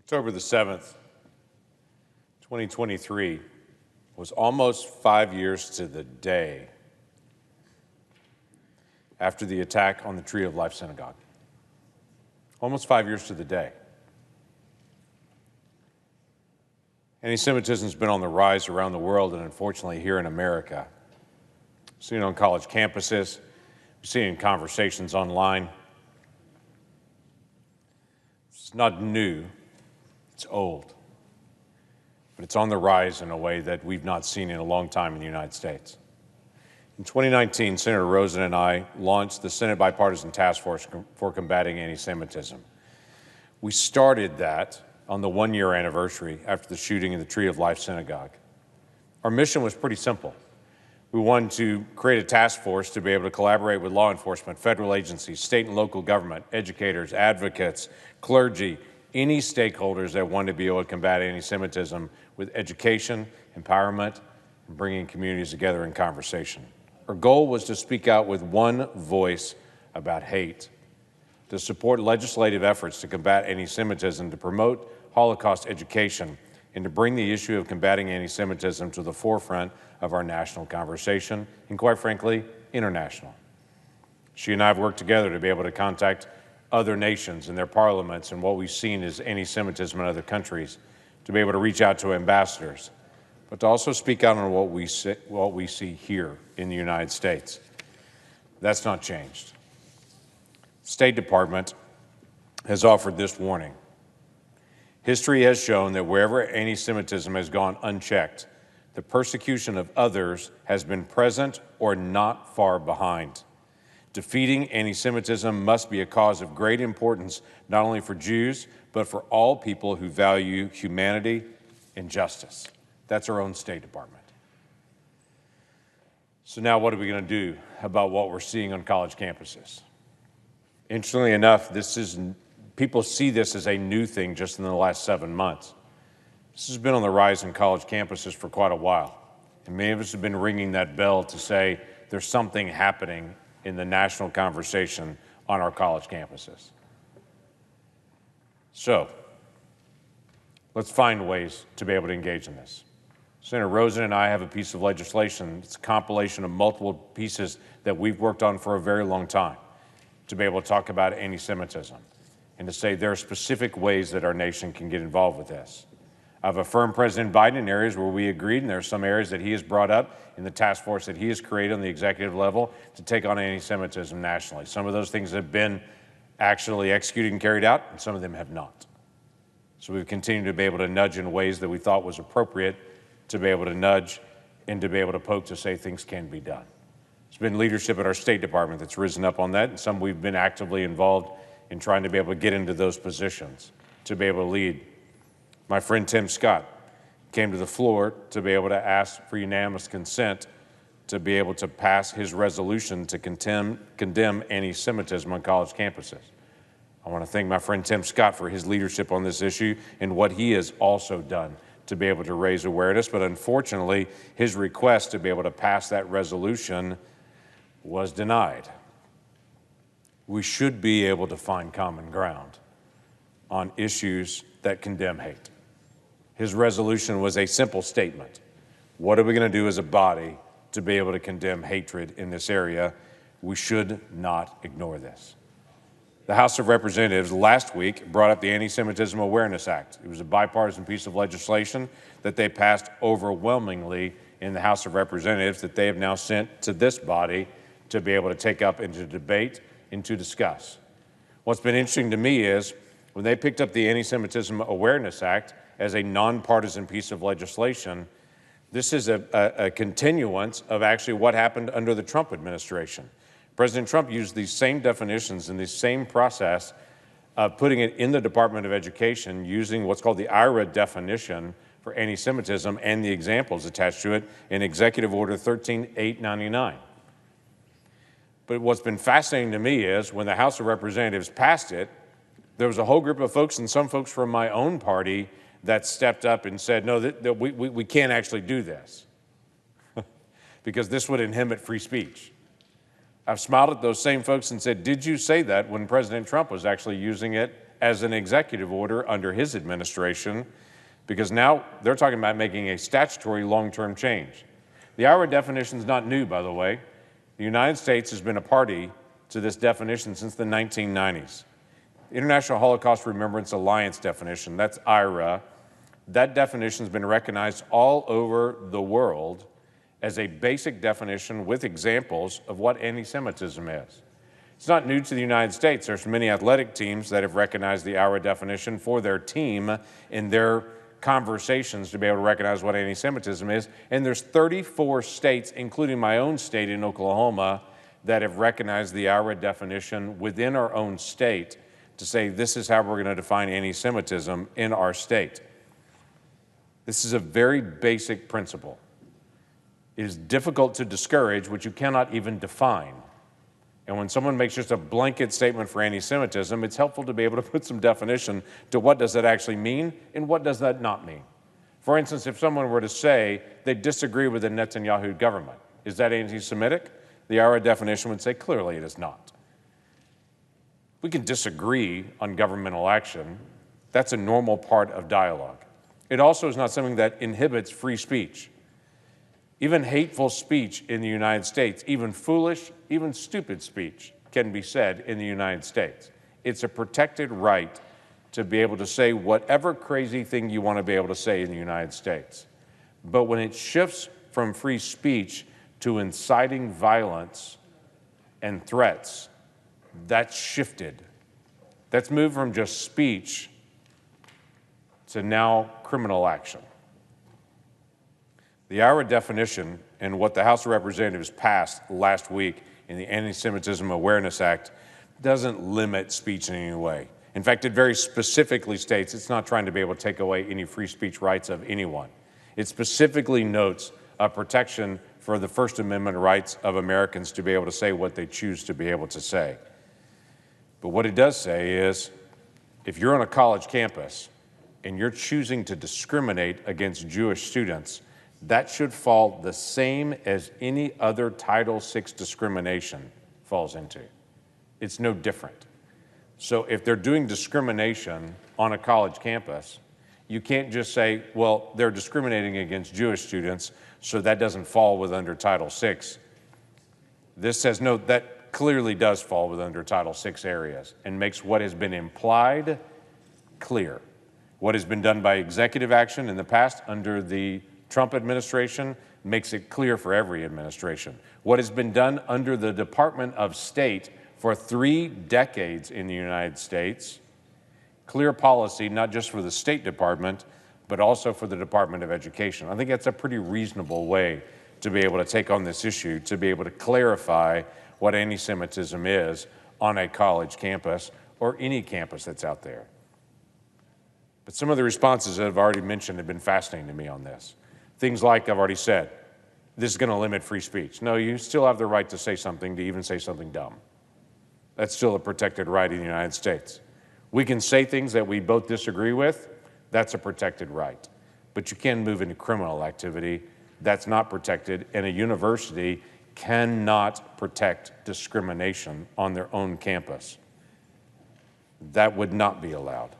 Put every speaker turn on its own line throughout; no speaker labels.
October the 7th, 2023 was almost 5 years to the day after the attack on the Tree of Life Synagogue. Almost 5 years to the day. Anti-Semitism has been on the rise around the world and unfortunately here in America. We've seen it on college campuses, we've seen it in conversations online. It's not new, it's old, but it's on the rise in a way that we've not seen in a long time in the United States. In 2019, Senator Rosen and I launched the Senate Bipartisan Task Force for Combating Anti-Semitism. We started that on the one-year anniversary after the shooting in the Tree of Life Synagogue. Our mission was pretty simple. We wanted to create a task force to be able to collaborate with law enforcement, federal agencies, state and local government, educators, advocates, clergy, any stakeholders that want to be able to combat anti-Semitism with education, empowerment, and bringing communities together in conversation. Our goal was to speak out with one voice about hate, to support legislative efforts to combat anti-Semitism, to promote Holocaust education, and to bring the issue of combating anti-Semitism to the forefront of our national conversation, and quite frankly, international. She and I have worked together to be able to contact other nations and their parliaments and what we've seen as anti-Semitism in other countries, to be able to reach out to ambassadors, but to also speak out on what we see here in the United States. That's not changed. The State Department has offered this warning. History has shown that wherever anti-Semitism has gone unchecked, the persecution of others has been present or not far behind. Defeating anti-Semitism must be a cause of great importance, not only for Jews, but for all people who value humanity and justice. That's our own State Department. So now what are we going to do about what we're seeing on college campuses? Interestingly enough, people see this as a new thing just in the last 7 months. This has been on the rise in college campuses for quite a while. And many of us have been ringing that bell to say there's something happening in the national conversation on our college campuses. So, let's find ways to be able to engage in this. Senator Rosen and I have a piece of legislation. It's a compilation of multiple pieces that we've worked on for a very long time to be able to talk about anti-Semitism and to say there are specific ways that our nation can get involved with this. I've affirmed President Biden in areas where we agreed, and there are some areas that he has brought up in the task force that he has created on the executive level to take on anti-Semitism nationally. Some of those things have been actually executed and carried out, and some of them have not. So we've continued to be able to nudge in ways that we thought was appropriate to be able to nudge and to be able to poke to say things can be done. There's been leadership at our State Department that's risen up on that, and some we've been actively involved in trying to be able to get into those positions, to be able to lead. My friend Tim Scott came to the floor to be able to ask for unanimous consent to be able to pass his resolution to condemn anti-Semitism on college campuses. I want to thank my friend Tim Scott for his leadership on this issue and what he has also done to be able to raise awareness, but unfortunately, his request to be able to pass that resolution was denied. We should be able to find common ground on issues that condemn hate. His resolution was a simple statement. What are we going to do as a body to be able to condemn hatred in this area? We should not ignore this. The House of Representatives last week brought up the Anti-Semitism Awareness Act. It was a bipartisan piece of legislation that they passed overwhelmingly in the House of Representatives that they have now sent to this body to be able to take up into debate and to discuss. What's been interesting to me is when they picked up the Anti-Semitism Awareness Act as a nonpartisan piece of legislation, this is a continuance of actually what happened under the Trump administration. President Trump used these same definitions and the same process of putting it in the Department of Education using what's called the IHRA definition for anti-Semitism and the examples attached to it in Executive Order 13899. But what's been fascinating to me is when the House of Representatives passed it, there was a whole group of folks and some folks from my own party that stepped up and said, no, we can't actually do this because this would inhibit free speech. I've smiled at those same folks and said, did you say that when President Trump was actually using it as an executive order under his administration, because now they're talking about making a statutory long-term change. The IHRA definition is not new, by the way. The United States has been a party to this definition since the 1990s. International Holocaust Remembrance Alliance definition, that's IHRA, that definition has been recognized all over the world as a basic definition with examples of what anti-Semitism is. It's not new to the United States. There's many athletic teams that have recognized the IHRA definition for their team in their conversations to be able to recognize what anti-Semitism is. And there's 34 states, including my own state in Oklahoma, that have recognized the IHRA definition within our own state to say this is how we're going to define anti-Semitism in our state. This is a very basic principle. It is difficult to discourage what you cannot even define. And when someone makes just a blanket statement for anti-Semitism, it's helpful to be able to put some definition to what does that actually mean and what does that not mean. For instance, if someone were to say they disagree with the Netanyahu government, is that anti-Semitic? The IHRA definition would say clearly it is not. We can disagree on governmental action. That's a normal part of dialogue. It also is not something that inhibits free speech. Even hateful speech in the United States, even foolish, even stupid speech can be said in the United States. It's a protected right to be able to say whatever crazy thing you want to be able to say in the United States. But when it shifts from free speech to inciting violence and threats, that's shifted. That's moved from just speech to now criminal action. The IHRA definition and what the House of Representatives passed last week in the Anti-Semitism Awareness Act doesn't limit speech in any way. In fact, it very specifically states it's not trying to be able to take away any free speech rights of anyone. It specifically notes a protection for the First Amendment rights of Americans to be able to say what they choose to be able to say. But what it does say is, if you're on a college campus and you're choosing to discriminate against Jewish students, that should fall the same as any other Title VI discrimination falls into. It's no different. So if they're doing discrimination on a college campus, you can't just say, well, they're discriminating against Jewish students, so that doesn't fall within under Title VI. This says, no, that clearly does fall within under Title VI areas and makes what has been implied clear. What has been done by executive action in the past under the Trump administration makes it clear for every administration. What has been done under the Department of State for 3 decades in the United States, clear policy, not just for the State Department, but also for the Department of Education. I think that's a pretty reasonable way to be able to take on this issue, to be able to clarify what anti-Semitism is on a college campus or any campus that's out there. But some of the responses that I've already mentioned have been fascinating to me on this. Things like I've already said, this is going to limit free speech. No, you still have the right to say something, to even say something dumb. That's still a protected right in the United States. We can say things that we both disagree with. That's a protected right. But you can move into criminal activity. That's not protected, and a university cannot protect discrimination on their own campus. That would not be allowed.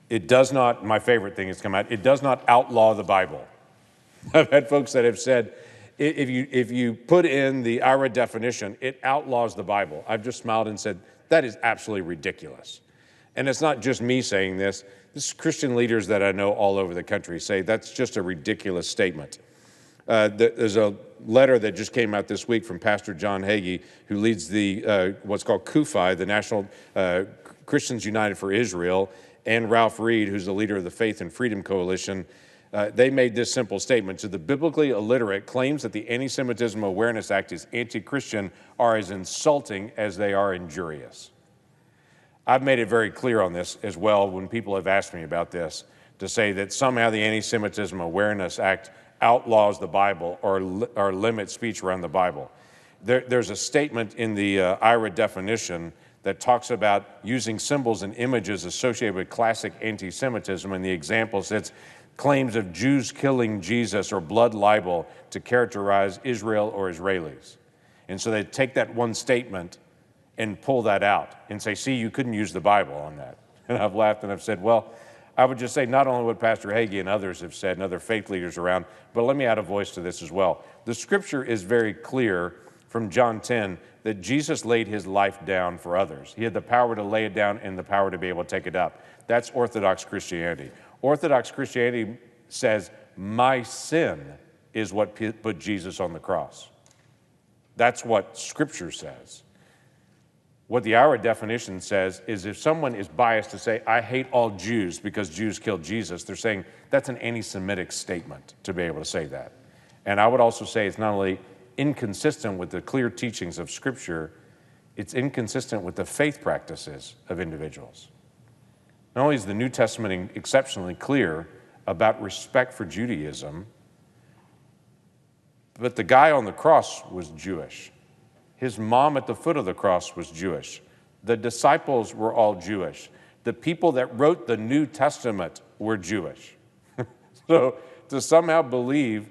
It does not, my favorite thing has come out, it does not outlaw the Bible. I've had folks that have said, if you put in the IHRA definition, it outlaws the Bible. I've just smiled and said, that is absolutely ridiculous. And it's not just me saying this. This is Christian leaders that I know all over the country say that's just a ridiculous statement. There's a letter that just came out this week from Pastor John Hagee, who leads the what's called CUFI, the National Christians United for Israel, and Ralph Reed, who's the leader of the Faith and Freedom Coalition. They made this simple statement: to the biblically illiterate, claims that the Anti-Semitism Awareness Act is anti-Christian are as insulting as they are injurious. I've made it very clear on this as well when people have asked me about this, to say that somehow the Anti-Semitism Awareness Act outlaws the Bible or limits speech around the Bible. There's a statement in the IHRA definition that talks about using symbols and images associated with classic anti-Semitism, and the example says claims of Jews killing Jesus or blood libel to characterize Israel or Israelis. And so they take that one statement and pull that out and say, see, you couldn't use the Bible on that. And I've laughed and I've said, well, I would just say not only what Pastor Hagee and others have said and other faith leaders around, but let me add a voice to this as well. The scripture is very clear from John 10 that Jesus laid his life down for others. He had the power to lay it down and the power to be able to take it up. That's Orthodox Christianity. Orthodox Christianity says, my sin is what put Jesus on the cross. That's what Scripture says. What the IHRA definition says is if someone is biased to say, I hate all Jews because Jews killed Jesus, they're saying that's an anti-Semitic statement to be able to say that. And I would also say it's not only inconsistent with the clear teachings of Scripture, it's inconsistent with the faith practices of individuals. Not only is the New Testament exceptionally clear about respect for Judaism, but the guy on the cross was Jewish. His mom at the foot of the cross was Jewish. The disciples were all Jewish. The people that wrote the New Testament were Jewish. So to somehow believe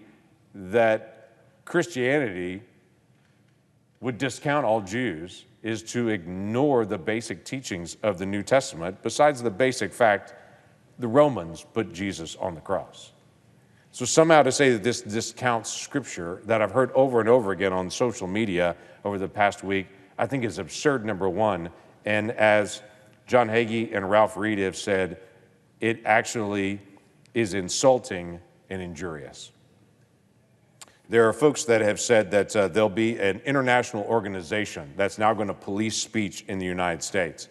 that Christianity would discount all Jews is to ignore the basic teachings of the New Testament, besides the basic fact the Romans put Jesus on the cross. So somehow to say that this discounts Scripture, that I've heard over and over again on social media over the past week, I think is absurd, number one. And as John Hagee and Ralph Reed have said, it actually is insulting and injurious. There are folks that have said that there'll be an international organization that's now going to police speech in the United States.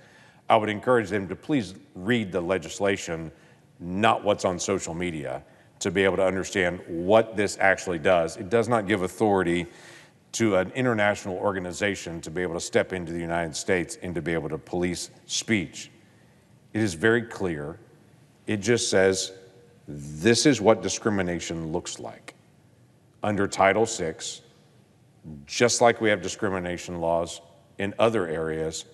I would encourage them to please read the legislation, not what's on social media, to be able to understand what this actually does. It does not give authority to an international organization to be able to step into the United States and to be able to police speech. It is very clear. It just says, this is what discrimination looks like. Under Title VI, just like we have discrimination laws in other areas,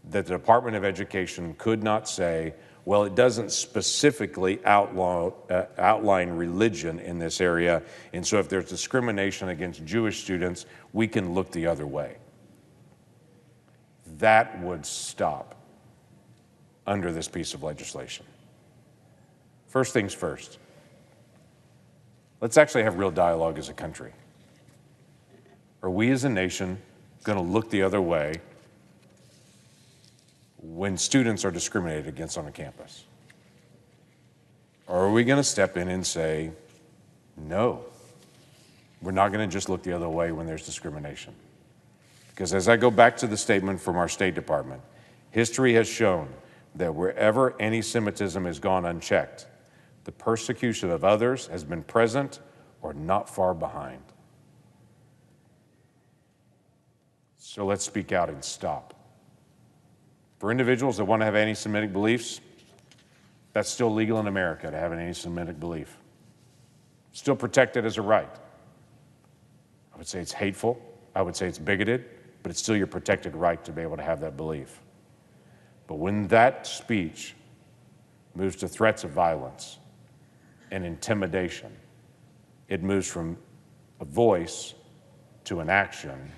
that the Department of Education could not say, well, it doesn't specifically outline religion in this area, and so if there's discrimination against Jewish students, we can look the other way. That would stop under this piece of legislation. First things first, let's actually have real dialogue as a country. Are we as a nation going to look the other way when students are discriminated against on a campus? Or are we going to step in and say, no, we're not going to just look the other way when there's discrimination? Because as I go back to the statement from our State Department, history has shown that wherever anti-Semitism has gone unchecked, the persecution of others has been present or not far behind. So let's speak out and stop. For individuals that want to have anti-Semitic beliefs, that's still legal in America to have an anti-Semitic belief. Still protected as a right. I would say it's hateful. I would say it's bigoted, but it's still your protected right to be able to have that belief. But when that speech moves to threats of violence and intimidation, it moves from a voice to an action,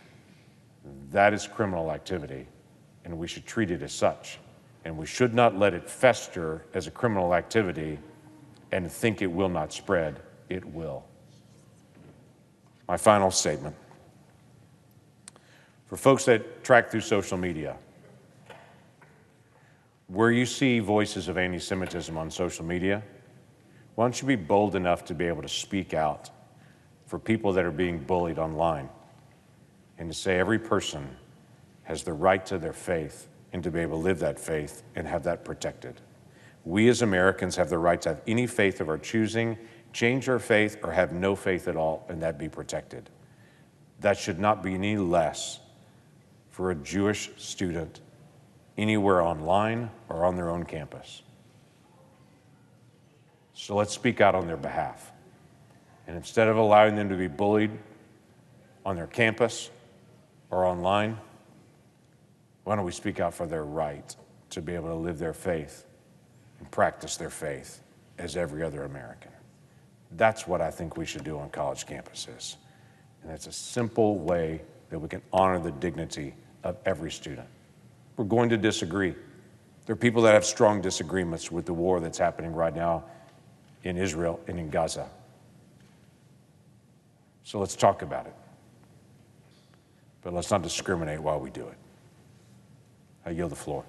that is criminal activity. And we should treat it as such. And we should not let it fester as a criminal activity and think it will not spread. It will. My final statement. For folks that track through social media, where you see voices of anti-Semitism on social media, why don't you be bold enough to be able to speak out for people that are being bullied online and to say every person has the right to their faith and to be able to live that faith and have that protected. We as Americans have the right to have any faith of our choosing, change our faith, or have no faith at all, and that be protected. That should not be any less for a Jewish student anywhere online or on their own campus. So let's speak out on their behalf. And instead of allowing them to be bullied on their campus or online, why don't we speak out for their right to be able to live their faith and practice their faith as every other American? That's what I think we should do on college campuses. And it's a simple way that we can honor the dignity of every student. We're going to disagree. There are people that have strong disagreements with the war that's happening right now in Israel and in Gaza. So let's talk about it. But let's not discriminate while we do it. I yield the floor.